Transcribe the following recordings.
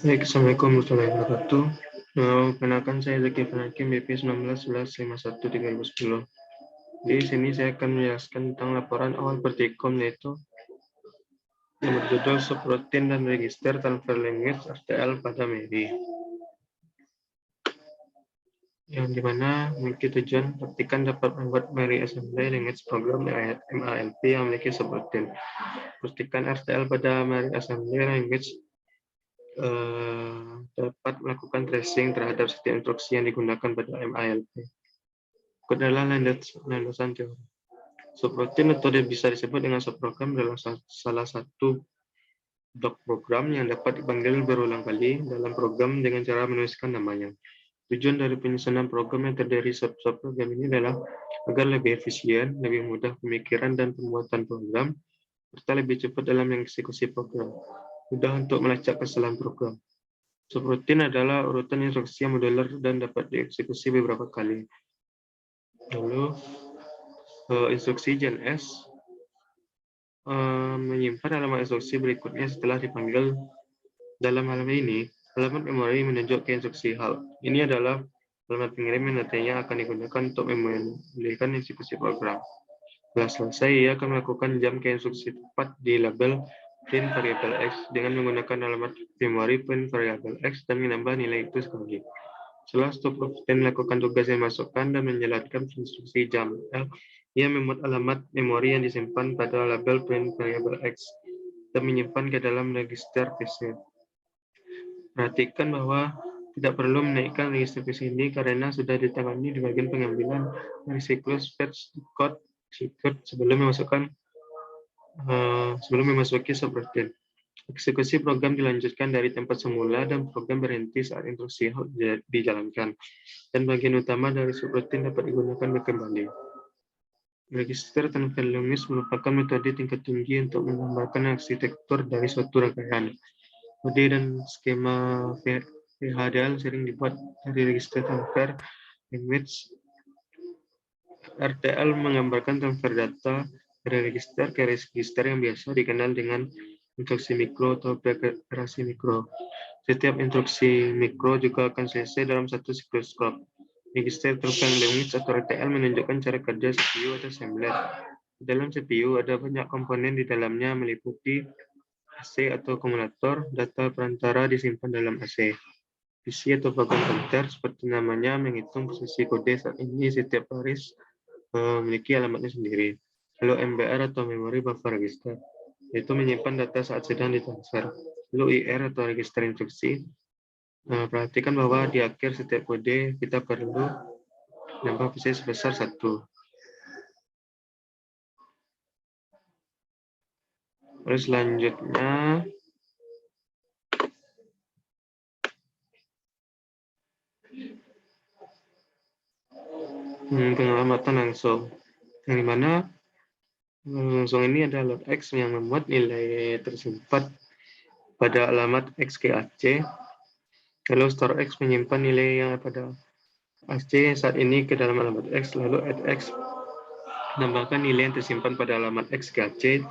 Baik, Assalamualaikum warahmatullahi wabarakatuh. Perkenalkan saya Zaki Hakim BP 19/11/51/2010. Di sini saya akan menjelaskan tentang laporan awal Pertikom, yaitu yang berjudul Subroutine dan Register Transfer Language RTL pada MERI. Yang dimana memiliki tujuan praktikan dapat membuat MERI Assembly Language Program MALP yang memiliki subroutine. Praktikan RTL pada MERI Assembly Language dapat melakukan tracing terhadap setiap instruksi yang digunakan pada MALP. Berikut adalah landasan teori. Subroutine atau bisa disebut dengan subprogram dalam salah satu blok program yang dapat dipanggil berulang kali dalam program dengan cara menuliskan namanya. Tujuan dari penyusunan program yang terdiri subprogram ini adalah agar lebih efisien, lebih mudah pemikiran dan pembuatan program, serta lebih cepat dalam mengeksekusi program. Mudah untuk melacak kesalahan program. Subroutine adalah urutan instruksi yang modular dan dapat dieksekusi beberapa kali. Lalu, instruksi JNS menyimpan alamat instruksi berikutnya setelah dipanggil. Dalam halaman ini, alamat memori menunjuk ke instruksi HAL. Ini adalah alamat pengirim yang nantinya akan digunakan untuk memulihkan eksekusi program. Setelah selesai, ia akan melakukan jump ke instruksi tepat di label print variable X dengan menggunakan alamat memori print variable X dan menambah nilai itu sekali. Setelah subroutine melakukan tugas yang masukkan dan menjalankan instruksi jump L, ia memuat alamat memori yang disimpan pada label print variable X dan menyimpan ke dalam register PC. Perhatikan bahwa tidak perlu menaikkan register PC ini karena sudah ditangani di bagian pengambilan dari siklus fetch code secret sebelum memasuki subroutine. Eksekusi program dilanjutkan dari tempat semula dan program berhenti saat instruksi HAL dijalankan. Dan bagian utama dari subroutine dapat digunakan kembali. Register transfer language merupakan metode tingkat tinggi untuk menggambarkan arsitektur dari suatu rangkaian. Kode dan skema PHDL sering dibuat dari register transfer language. RTL menggambarkan transfer data dari register ke register yang biasa dikenal dengan instruksi mikro atau preoperasi mikro. Setiap instruksi mikro juga akan selesai dalam satu siklus clock. Register transfer language atau RTL menunjukkan cara kerja CPU atau assembler. Dalam CPU ada banyak komponen di dalamnya meliputi AC atau akumulator. Data perantara disimpan dalam AC. PC atau program komputer seperti namanya menghitung posisi kode saat ini. Setiap baris memiliki alamatnya sendiri. Lalu MBR atau memory buffer register, yaitu menyimpan data saat sedang ditransfer. Lalu IR atau register instruksi. Perhatikan bahwa di akhir setiap kode kita perlu nambah PC sebesar 1. Lalu selanjutnya pengamatan langsung, yang dimana langsung ini ada load X yang memuat nilai tersimpan pada alamat XKAC. Lalu store X menyimpan nilai yang pada AC saat ini ke dalam alamat X. Lalu add X menambahkan nilai yang tersimpan pada alamat XKAC.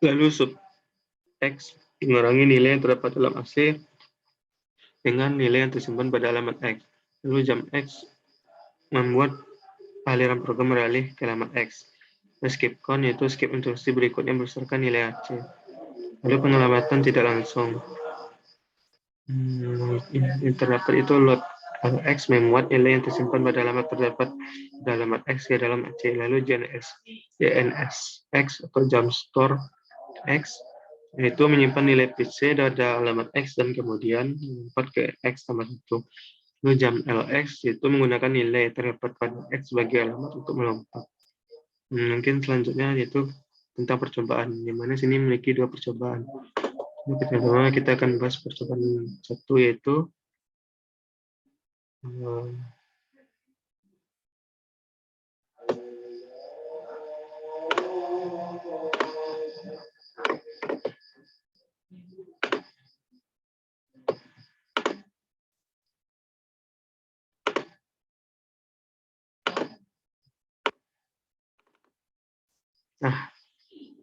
Lalu sub X mengurangi nilai yang terdapat dalam AC dengan nilai yang tersimpan pada alamat X. Lalu jump X membuat aliran program beralih ke alamat X. Skip count yaitu skip instruksi berikutnya berdasarkan nilai AC. Lalu pengamatan tidak langsung. Yang terdapat itu load X memuat nilai yang tersimpan pada alamat terdapat pada alamat X ke dalam AC. Lalu JNS X atau jump store X yaitu menyimpan nilai PC pada alamat X dan kemudian melompat ke X tambah 1. Lalu jump LX yaitu menggunakan nilai terdapat pada X sebagai alamat untuk melompat. Mungkin selanjutnya yaitu tentang percobaan, di mana sini memiliki 2 percobaan. Pertama kita akan bahas percobaan 1 yaitu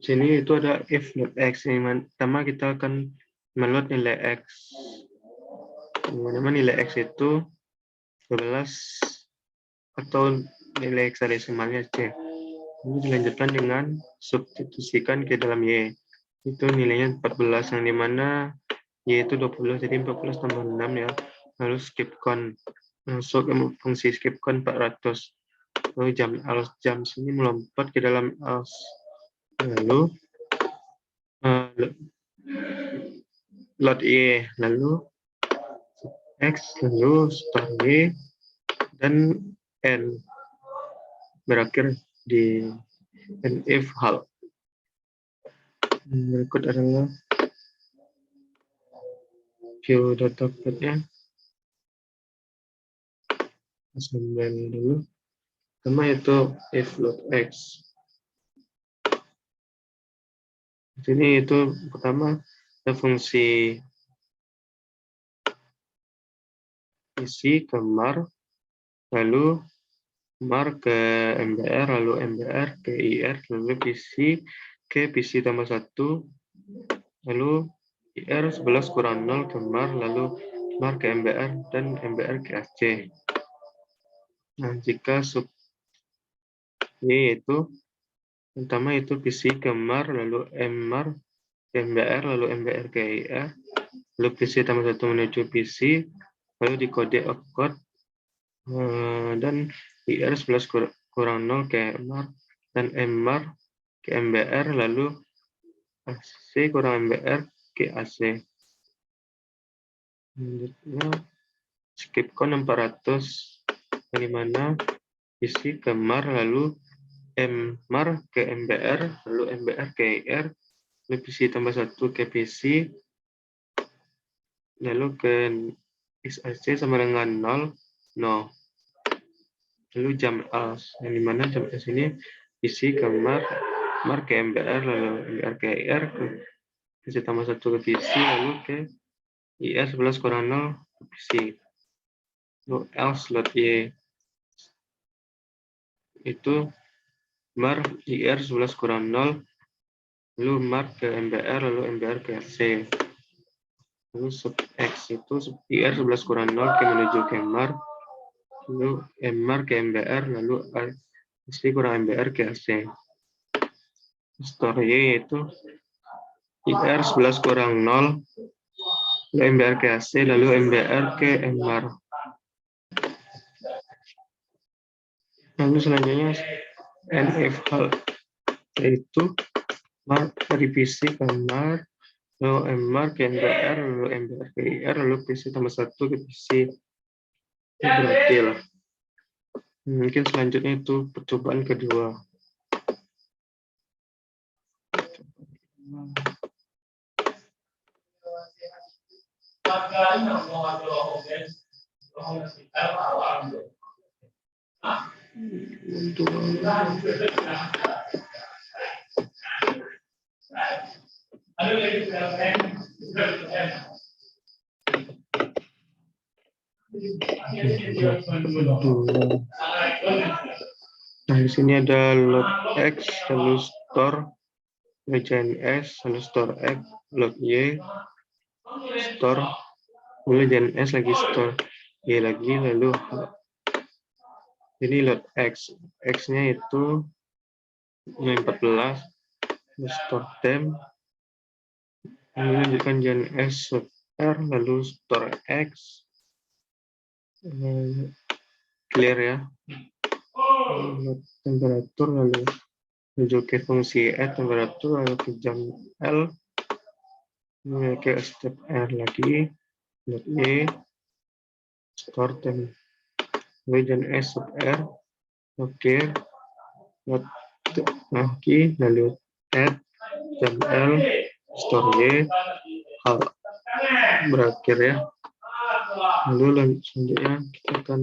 Sini itu ada if load x. Yang pertama kita akan meload nilai x. Dimana nilai x itu 12 atau nilai hexadesimalnya C. Ini dilanjutkan dengan substitusikan ke dalam Y. Itu nilainya 14, yang dimana Y itu 20, jadi 14 tambah 6 ya. Lalu skip count. Masuk ke fungsi skip count 400. Lalu jam sini melompat ke dalam else. Lalu load Y, lalu X, lalu store Y, dan N. Berakhir di N if hal. Berikut adalah view data pad-nya. Assembly dulu. Pertama itu if load X. Ini itu pertama ada fungsi isi ke mar, lalu mar ke mbr, lalu mbr ke ir, lalu PC ke PC tambah 1, lalu ir 11 kurang 0 ke mar, lalu mar ke mbr, dan mbr ke ac. Nah, jika sub Y itu pertama itu PC ke mar, lalu mmar ke mbr, lalu mbr ke ir, lalu PC tambah 1 menuju PC, lalu dikode opcode, dan IR 11 kurang 0 ke MR, dan MR ke MBR, lalu AC kurang MBR ke AC. Selanjutnya skip count 400, yang dimana isi ke MR, lalu MR ke MBR, lalu MBR ke IR, lalu PC tambah 1 ke PC, lalu ke AC sama dengan 0, no. Lalu jam else, yang dimana jam else ini isi ke mar ke MBR, lalu MBR ke IR, PC tambah 1 ke PC, lalu ke IR 11 kurang 0 ke PC. Lalu else load Y itu mar IR 11 kurang 0, lalu mar ke MBR, lalu MBR ke AC. Lalu sub X itu IR 11 kurang 0 ke menuju ke mar, lalu MR ke MBR, lalu AC kurang MBR ke AC. Store Y itu IR 11 kurang 0, lalu MBR ke AC, lalu MBR ke MR. Lalu selanjutnya NF hal, yaitu mar dari PC ke MR, lalu MR ke MBR, lalu MBR ke IR, lalu PC tambah 1 ke PC. Itu berarti lah. Mungkin selanjutnya itu percobaan kedua. Nah, di sini ada load X, lalu store JNS, lalu store X, load Y, store, lalu JNS lagi store Y lagi, lalu ini load X, X-nya itu 14, store temp, lalu lanjutkan JNS R, lalu store X, clear ya, load temperatur, lalu menuju ke fungsi add temperatur, lalu ke jam L, ke step R lagi, load Y, store temp, lalu JNS sub R, oke, load lagi, lalu add jam L, store Y, hal berakhir ya. Lalu selanjutnya kita akan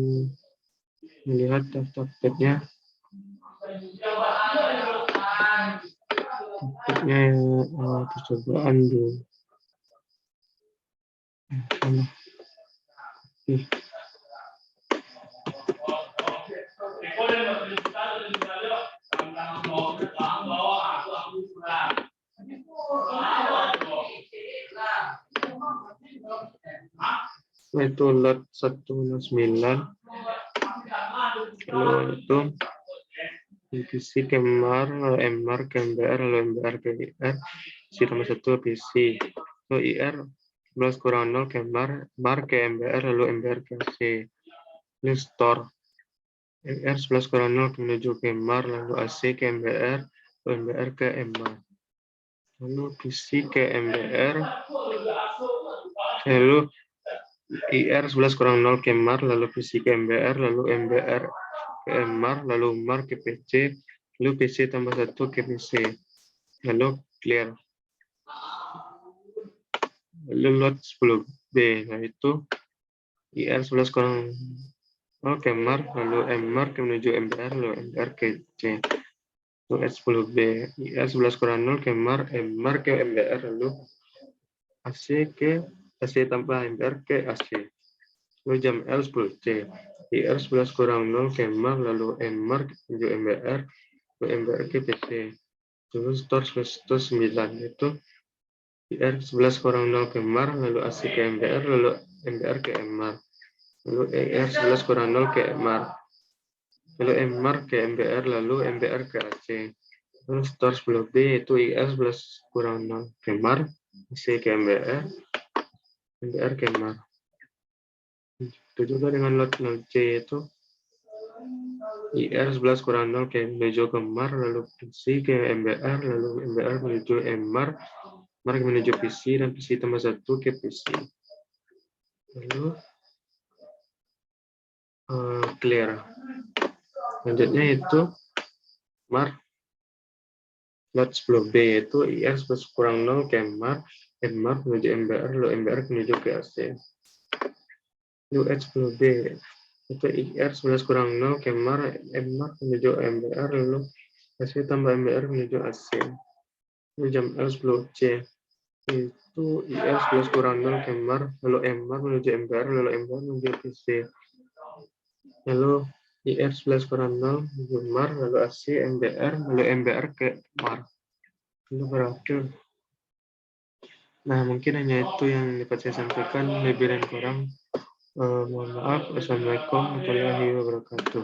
melihat daftar tabnya. Tabnya percobaan dulu. Itu lot 109. Lalu itu PC kemar, lalu MR ke MBR, lalu MBR ke IR, PC tambah 1 PC. Lalu IR 11 kurang 0 kemar, MAR ke MBR, lalu MBR ke AC. Ini store. MR 11 kurang 0 menuju ke MAR, lalu AC ke MBR, lalu MBR ke MAR. Lalu PC ke MBR, lalu IR 11 kurang 0 ke MAR, lalu PC ke MBR, lalu MBR ke MAR, lalu MAR ke PC, lalu PC tambah 1 ke PC. Lalu clear. Lalu lot 10B, yaitu IR 11 kurang 0 ke MAR, lalu MAR ke menuju MBR, lalu MBR ke C. Lalu S10B, IR 11 kurang 0 ke MAR ke MBR, lalu AC ke AC tambah MBR ke AC. Lalu jam L 10C, IR 11 kurang 0 ke MAR, lalu MAR ke menuju MBR, lalu MBR ke PC. Lalu store 9, itu IR 11 kurang 0 ke MAR, lalu AC ke MBR, lalu MBR ke MAR. Lalu IR 11 kurang 0 ke MAR, lalu MAR ke MBR, lalu MBR ke AC. Lalu store 10B, itu IR 11 kurang 0 ke MAR, AC ke MBR, MBR ke MAR. Itu juga dengan lot 0C, itu IR 11 kurang 0 ke menuju ke MAR, lalu PC ke MBR, lalu MBR menuju MAR, MAR menuju PC, dan PC tambah 1 ke PC. Lalu clear. Selanjutnya itu MAR lot 10B, itu IR 11 kurang 0 ke MAR menuju MBR, lalu MBR menuju ke AC. Lalu H10B, itu IR 11 kurang 0 ke MAR menuju MBR, lalu AC tambah MBR menuju AC. Lalu jam L10C, itu IR 11 kurang 0 ke MAR, lalu MAR menuju MBR, lalu MBR menuju PC. Lalu IR 11 kurang 0 menuju MAR, lalu AC, MBR, lalu MBR ke MAR. Lalu berakhir. Nah, mungkin hanya itu yang dapat saya sampaikan. Lebih dan kurang, mohon maaf. Assalamualaikum warahmatullahi wabarakatuh.